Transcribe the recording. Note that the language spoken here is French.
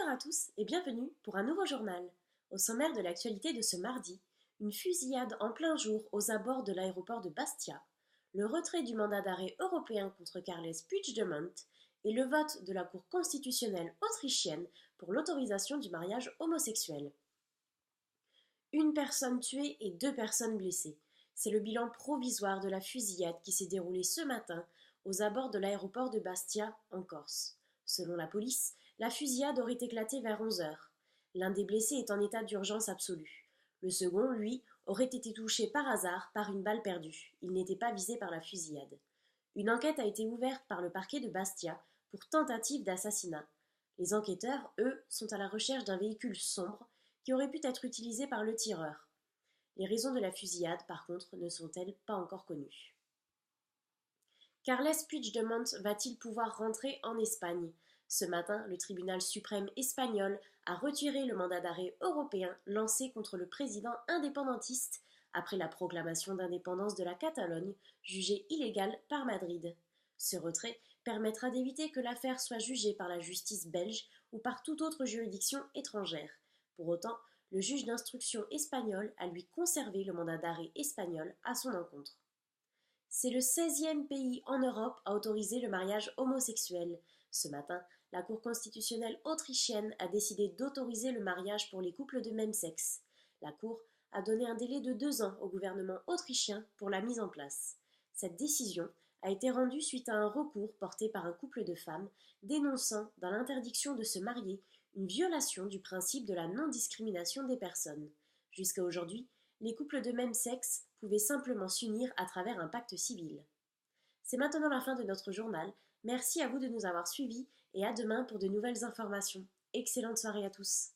Bonsoir à tous et bienvenue pour un nouveau journal. Au sommaire de l'actualité de ce mardi, une fusillade en plein jour aux abords de l'aéroport de Bastia, le retrait du mandat d'arrêt européen contre Carles Puigdemont et le vote de la Cour constitutionnelle autrichienne pour l'autorisation du mariage homosexuel. Une personne tuée et 2 personnes blessées. C'est le bilan provisoire de la fusillade qui s'est déroulée ce matin aux abords de l'aéroport de Bastia, en Corse. Selon la police, la fusillade aurait éclaté vers 11 heures. L'un des blessés est en état d'urgence absolue. Le second, lui, aurait été touché par hasard par une balle perdue. Il n'était pas visé par la fusillade. Une enquête a été ouverte par le parquet de Bastia pour tentative d'assassinat. Les enquêteurs, eux, sont à la recherche d'un véhicule sombre qui aurait pu être utilisé par le tireur. Les raisons de la fusillade, par contre, ne sont-elles pas encore connues. Carles Puigdemont va-t-il pouvoir rentrer en Espagne? Ce matin, le tribunal suprême espagnol a retiré le mandat d'arrêt européen lancé contre le président indépendantiste après la proclamation d'indépendance de la Catalogne, jugée illégale par Madrid. Ce retrait permettra d'éviter que l'affaire soit jugée par la justice belge ou par toute autre juridiction étrangère. Pour autant, le juge d'instruction espagnol a lui conservé le mandat d'arrêt espagnol à son encontre. C'est le 16e pays en Europe à autoriser le mariage homosexuel. Ce matin, la Cour constitutionnelle autrichienne a décidé d'autoriser le mariage pour les couples de même sexe. La Cour a donné un délai de 2 ans au gouvernement autrichien pour la mise en place. Cette décision a été rendue suite à un recours porté par un couple de femmes dénonçant, dans l'interdiction de se marier, une violation du principe de la non-discrimination des personnes. Jusqu'à aujourd'hui, les couples de même sexe pouvaient simplement s'unir à travers un pacte civil. C'est maintenant la fin de notre journal. Merci à vous de nous avoir suivis et à demain pour de nouvelles informations. Excellente soirée à tous.